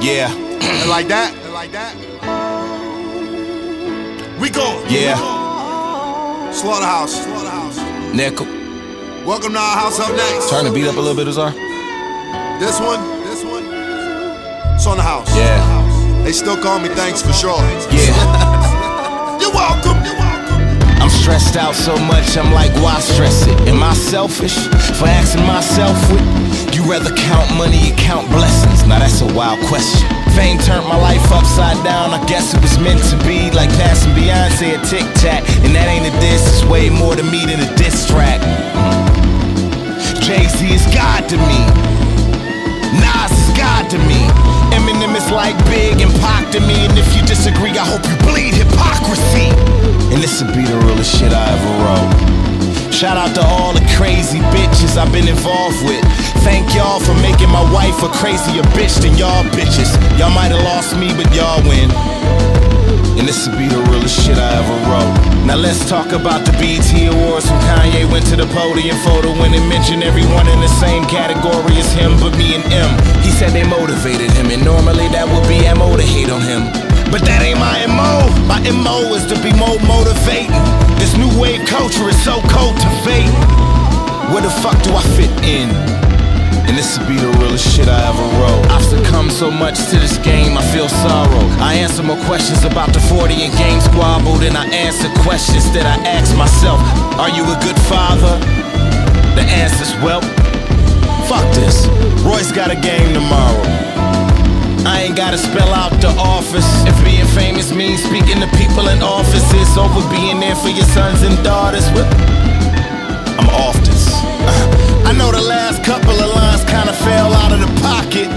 Yeah. And like that. We going. Yeah. Slaughterhouse. Nickel. Welcome to our house. Up next. Turn the beat up a little bit, Azar. This one. It's on the house. Yeah. They still call me thanks for sure. Yeah. You're welcome. I'm stressed out so much, I'm like, why stress it? Am I selfish for asking myself what? You rather count money or count blessings? Now that's a wild question. Fame turned my life upside down, I guess it was meant to be. Like passing Beyonce a Tic Tac, and that ain't a diss, it's way more to me than a diss track. Jay-Z is God to me, Nas is God to me, Eminem is like Big and Pac to me. And if you disagree, I hope you bleed hypocrisy. And this'll be the realest shit I ever wrote. Shout out to all the crazy bitches I've been involved with. Thank y'all for making my wife a crazier bitch than y'all bitches. Y'all might've lost me, but y'all win. And this'll be the realest shit I ever wrote. Now let's talk about the BET Awards when Kanye went to the podium photo when it mentioned everyone in the same category as him but me and M. He said they motivated him, and normally that would be MO to hate on him. But that ain't my MO. My MO is to be more motivating. This new wave culture is so cultivating. Where the fuck do I fit in? And this'll be the realest shit I ever wrote. I've succumbed so much to this game, I feel sorrow. I answer more questions about the 40 and game squabble than I answer questions that I ask myself. Are you a good father? The answer's well, fuck this. Royce got a game tomorrow. I ain't gotta spell out the office. If being famous means speaking to people in offices over being there for your sons and daughters, well, I'm off this. I know the last couple of lines kinda fell out of the pocket,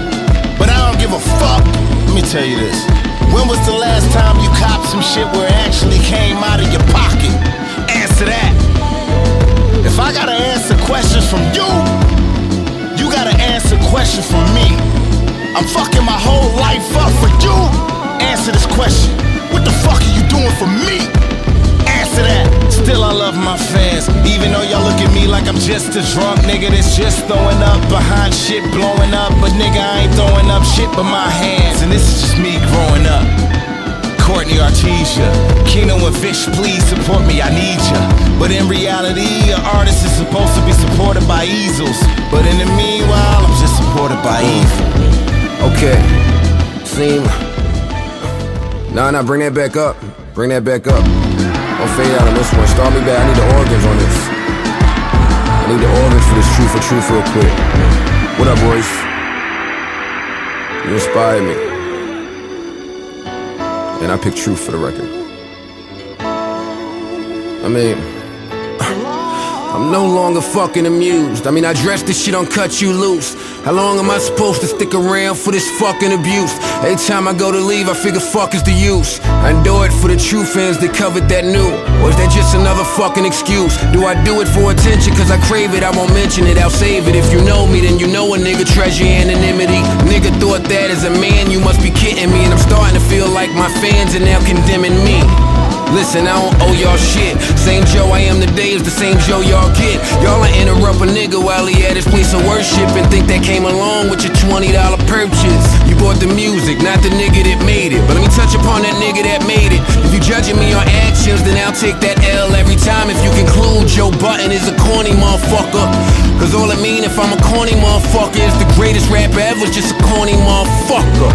but I don't give a fuck. Let me tell you this. When was the last time you copped some shit where it actually came out of your pocket? Answer that. If I gotta answer questions from you, you gotta answer questions from me. I'm fucking my whole life up for you. Answer this question. What the fuck are you doing for me? Answer that. Still I love my fans, even though y'all look at me like I'm just a drunk nigga that's just throwing up behind shit blowing up. But nigga, I ain't throwing up shit but my hands, and this is just me growing up. Courtney Artesia, Kino and Fish, please support me, I need ya. But in reality, an artist is supposed to be supported by easels. But in the meanwhile, I'm just supported by evil. Okay, seem. Nah, bring that back up. Bring that back up. Don't fade out on this one. Start me back. I need the organs on this. I need the organs for this truth for truth real quick. What up, boys? You inspired me. And I picked truth for the record. I mean, I'm no longer fucking amused. I mean, I dress this shit on Cut You Loose. How long am I supposed to stick around for this fucking abuse? Every time I go to leave, I figure fuck is the use. I endure it for the true fans that covered that new. Or is that just another fucking excuse? Do I do it for attention? Cause I crave it, I won't mention it, I'll save it. If you know me, then you know a nigga treasure anonymity. Nigga thought that as a man, you must be kidding me. And I'm starting to feel like my fans are now condemning me. Listen, I don't owe y'all shit. Same Joe I am today is the same Joe y'all get. Y'all interrupt a nigga while he at his place of worship and think that came along with your $20 purchase. You bought the music, not the nigga that made it. But let me touch upon that nigga that made it. If you judging me on actions, then I'll take that L every time. If you conclude Joe Button is a corny motherfucker, cause all it mean if I'm a corny motherfucker is the greatest rapper ever, just a corny motherfucker.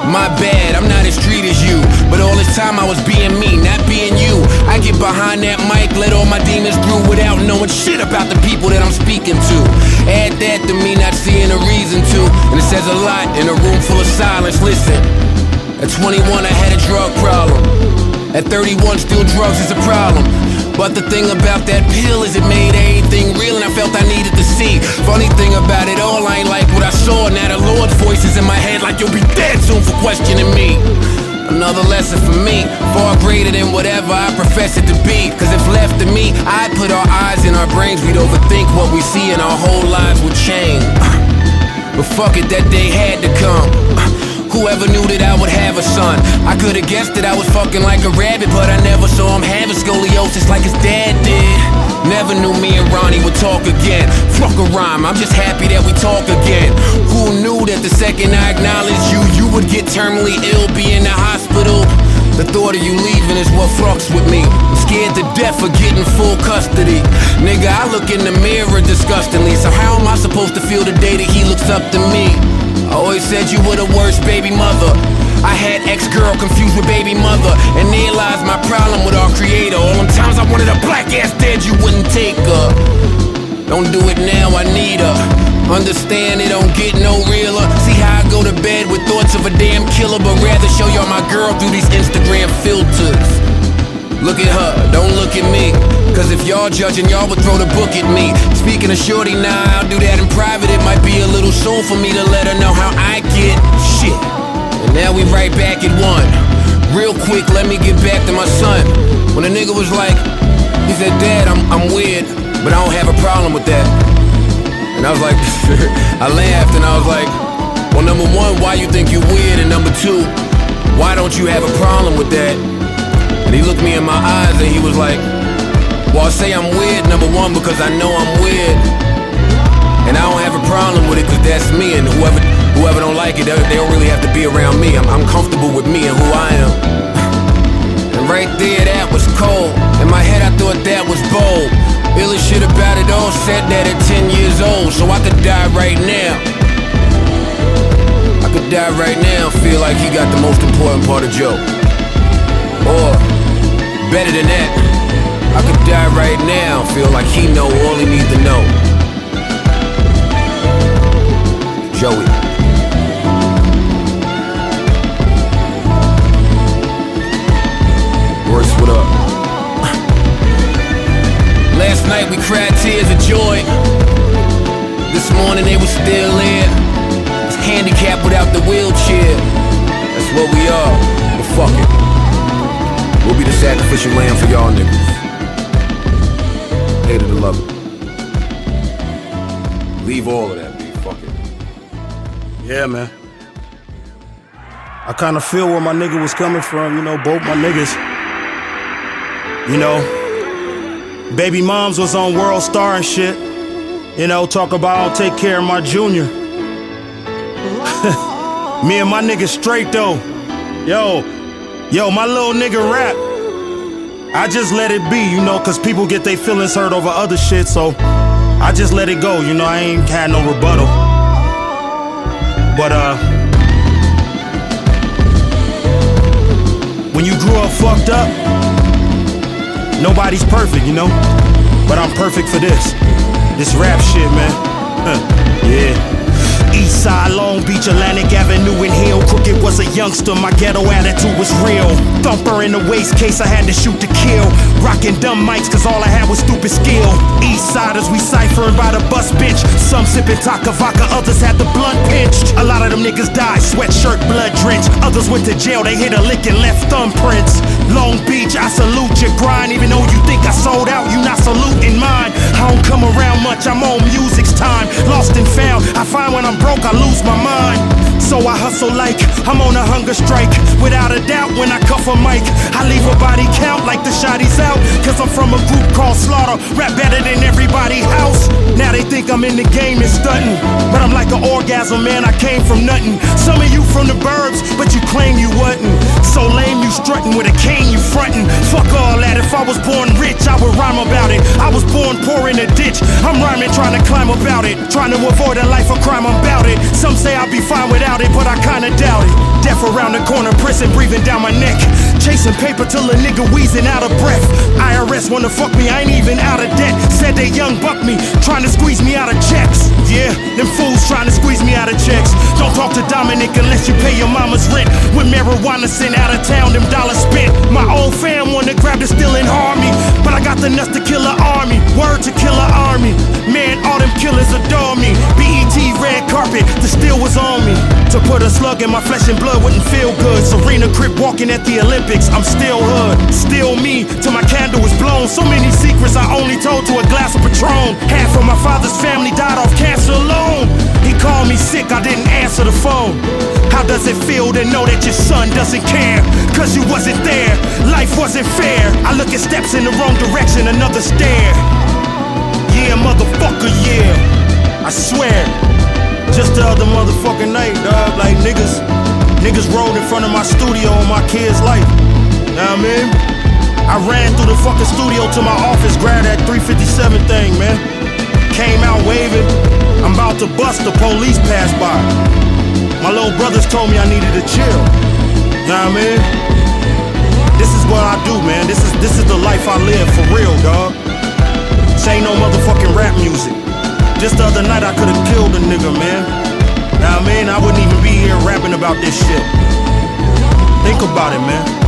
My bad, I'm not as street as you, but all this time I was being me, not being you. I get behind that mic, let all my demons through without knowing shit about the people that I'm speaking to. Add that to me not seeing a reason to, and it says a lot in a room full of silence. Listen, at 21 I had a drug problem. At 31 still drugs is a problem. But the thing about that pill is it made everything real, and I felt I needed to see. Funny thing about it all, I ain't like what I saw. Now the Lord's voice is in my head like you'll be dead soon for questioning me. Another lesson for me, far greater than whatever I profess it to be. Cause if left to me, I'd put our eyes in our brains. We'd overthink what we see and our whole lives would change. But fuck it, that day had to come. Whoever knew that I would have a son? I could've guessed that I was fucking like a rabbit, but I never saw him having scoliosis like his dad did. Never knew me and Ronnie would talk again. Fuck a rhyme. I'm just happy that we talk again. Who knew that the second I acknowledged you, you would get terminally ill, be in the hospital? The thought of you leaving is what fucks with me. I'm scared to death of getting full custody. Nigga, I look in the mirror disgustingly. So how am I supposed to feel the day that he looks up to me? I always said you were the worst baby mother. I had ex-girl confused with baby mother. And there lies my problem with our creator. All them times I wanted a black ass dead, you wouldn't take her. Don't do it now, I need her. Understand it don't get no realer. See how I go to bed with thoughts of a damn killer, but rather show y'all my girl through these Instagram filters. Look at her, don't look at me. Cause if y'all judging, y'all would throw the book at me. Speaking of shorty, nah, I'll do that in private. It might be a little soon for me to let her know how I get shit. And now we right back at one. Real quick, let me get back to my son. When a nigga was like, he said, Dad, I'm weird, but I don't have a problem with that. And I was like, I laughed and I was like, well, number one, why you think you weird? And number two, why don't you have a problem with that? And he looked me in my eyes and he was like, well, I say I'm weird, number one, because I know I'm weird. And I don't have a problem with it because that's me. And whoever don't like it, they don't really have to be around me. I'm comfortable with me and who I am. And right there, that was cold. In my head, I thought that was bold. Illest shit about it all, said that at 10 years old. So I could die right now. I could die right now, feel like he got the most important part of Joe. Or, better than that, I could die right now, feel like he know all he needs to know. Joey. Royce, what up? Last night we cried tears of joy. This morning they were still there. It's handicapped without the wheelchair. That's what we are, but fuck it. We'll be the sacrificial lamb for y'all niggas. Hate it or love it. Leave all of that, B. Fuck it. Yeah, man. I kinda feel where my nigga was coming from, you know, both my niggas. You know, baby moms was on World Star and shit. You know, talk about I'll take care of my junior. Me and my nigga straight though. Yo, my little nigga rap. I just let it be, you know, cause people get their feelings hurt over other shit, so I just let it go, you know, I ain't had no rebuttal. But when you grew up fucked up, nobody's perfect, you know? But I'm perfect for this rap shit, man. Yeah. Eastside, Long Beach, Atlantic Avenue and Hill. Crooked was a youngster, my ghetto attitude was real. Thumper in the waist case, I had to shoot to kill. Rockin' dumb mics, cause all I had was stupid skill. Eastsiders, we cyphering by the bus bench. Some sippin' Taka Vodka, others had the blunt pinched. A lot of them niggas died, sweatshirt, blood drenched. Others went to jail, they hit a lick and left thumbprints. Long Beach, I salute your grind. Even though you think I sold out, you not saluting mine. I don't come around much, I'm on music's time. Lost and found, I find when I'm broke, I lose my mind. So I hustle like I'm on a hunger strike. Without a doubt, when I cuff a mic, I leave a body count like the shotty's out. Cause I'm from a group called Slaughter, rap better than everybody house. Now they think I'm in the game and stunting, but I'm like an orgasm, man, I came from nothing. Some of you from the burbs, but you claim you wasn't. So lame, you strutting with a cane, you frontin'. Fuck all that, if I was born rich, I would rhyme about it. I was born poor in a ditch, I'm rhyming trying to climb about it. Trying to avoid a life of crime, I'm bout it. Some say I'll be fine without it, but I kinda doubt it. Death around the corner, prison breathing down my neck. Chasing paper till a nigga wheezing out of breath. IRS wanna fuck me, I ain't even out of debt. Said they young buck me, trying to squeeze me out of checks. Yeah, them fools trying to squeeze me out of checks. Don't talk to Dominic unless you pay your mama's rent. With marijuana sent out of town, them dollars spent. My own fam wanna grab the still and harm me, but I got the nuts to kill an army. Word to kill an army. Man, all them killers adore me. BET red carpet, the steel was on me. To put a slug in my flesh and blood wouldn't feel good. Serena Crip walking at the Olympics, I'm still hood. Still me, till my candle was blown. So many secrets I only told to a glass of Patron. Half of my father's family died off cancer alone. He called me sick, I didn't answer the phone. How does it feel to know that your son doesn't care? Cause you wasn't there, life wasn't fair. I look at steps in the wrong direction, another stare. Yeah, motherfucker, yeah. motherfucking night, dog. Like niggas rolled in front of my studio on my kid's life. Know what I mean? I ran through the fucking studio to my office, grabbed that 357 thing, man. Came out waving. I'm about to bust, the police passed by. My little brothers told me I needed to chill. Know what I mean? This is what I do, man. This is the life I live, for real, dog. This ain't no motherfucking rap music. Just the other night I could've killed a nigga, man. Know what I mean? I wouldn't even be here rapping about this shit. Think about it, man.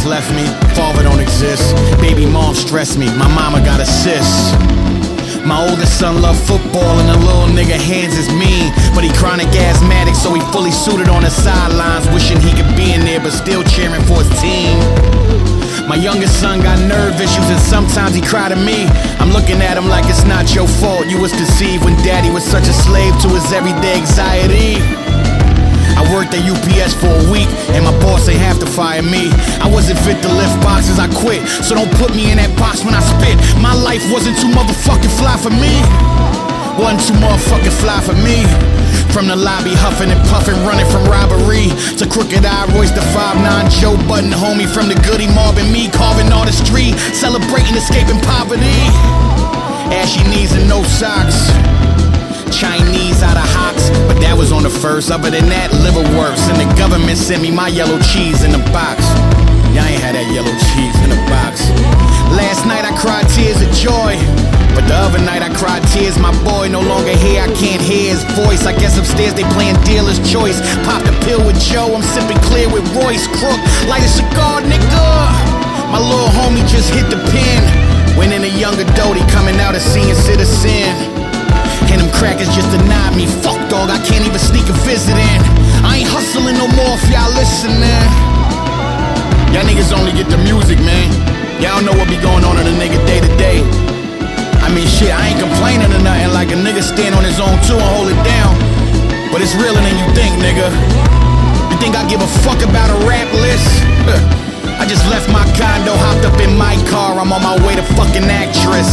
Left me, father don't exist. Baby mom stressed me, my mama got a sis. My oldest son love football and the little nigga hands is mean. But he chronic asthmatic, so he fully suited on the sidelines, wishing he could be in there but still cheering for his team. My youngest son got nerve issues and sometimes he cry to me. I'm looking at him like it's not your fault. You was deceived when daddy was such a slave to his everyday anxiety. I worked at UPS for a week, and my boss ain't have to fire me. I wasn't fit to lift boxes, I quit. So don't put me in that box when I spit. My life wasn't too motherfucking fly for me. Wasn't too motherfucking fly for me. From the lobby, huffing and puffing, running from robbery to Crooked Eye, Royce the 5'9", Joe Budden, homie from the Goody Mob, and me carving all the street, celebrating escaping poverty. Ashy knees and no socks. Chinese out of Hawks, but that was on the first. Other than that, liver works. And the government sent me my yellow cheese in the box. Y'all ain't had that yellow cheese in the box. Last night I cried tears of joy, but the other night I cried tears. My boy no longer here, I can't hear his voice. I guess upstairs they playing dealer's choice. Popped a pill with Joe, I'm sipping clear with Royce. Crook, light a cigar, nigga. My little homie just hit the pen. Went in a younger Doty, coming out a senior citizen. And them crackers just denied me. Fuck dog, I can't even sneak a visit in. I ain't hustling no more if y'all listening. Y'all niggas only get the music, man. Y'all don't know what be going on in a nigga day to day. I mean shit, I ain't complaining or nothing. Like a nigga stand on his own too and hold it down. But it's realer than you think, nigga. You think I give a fuck about a rap list? I just left my condo, hopped up in my car. I'm on my way to fucking actress.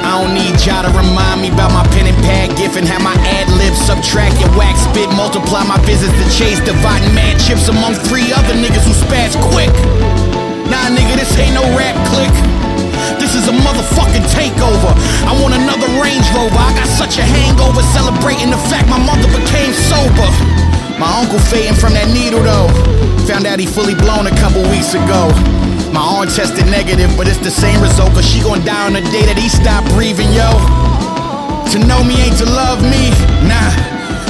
I don't need y'all to remind me about my pen and pad gift and have my ad-libs subtract your wax spit, multiply my visits to Chase, dividing mad chips among 3 other niggas who spaz quick. Nah, nigga, this ain't no rap click. This is a motherfucking takeover. I want another Range Rover. I got such a hangover celebrating the fact my mother became sober. My uncle fading from that needle though. Found out he fully blown a couple weeks ago. My aunt tested negative, but it's the same result, cause she gon' die on the day that he stop breathing, yo. To know me ain't to love me, nah.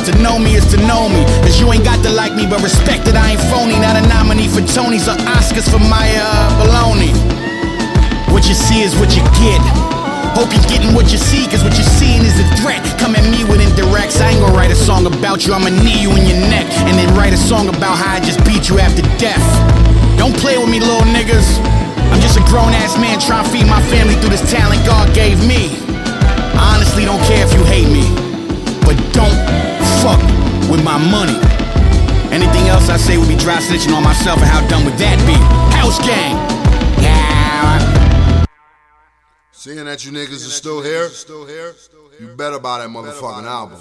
To know me is to know me, cause you ain't got to like me, but respect that I ain't phony. Not a nominee for Tonys or Oscars for my baloney. What you see is what you get. Hope you're getting what you see, cause what you're seeing is a threat. Come at me with indirects. I ain't gonna write a song about you, I'ma knee you in your neck, and then write a song about how I just beat you after death. Don't play with me, little niggas. I'm just a grown-ass man trying to feed my family through this talent God gave me. I honestly don't care if you hate me, but don't fuck with my money. Anything else I say would be dry snitching on myself, and how dumb would that be? House gang! Yeah. Seeing that you niggas are still here, you better buy that motherfucking album.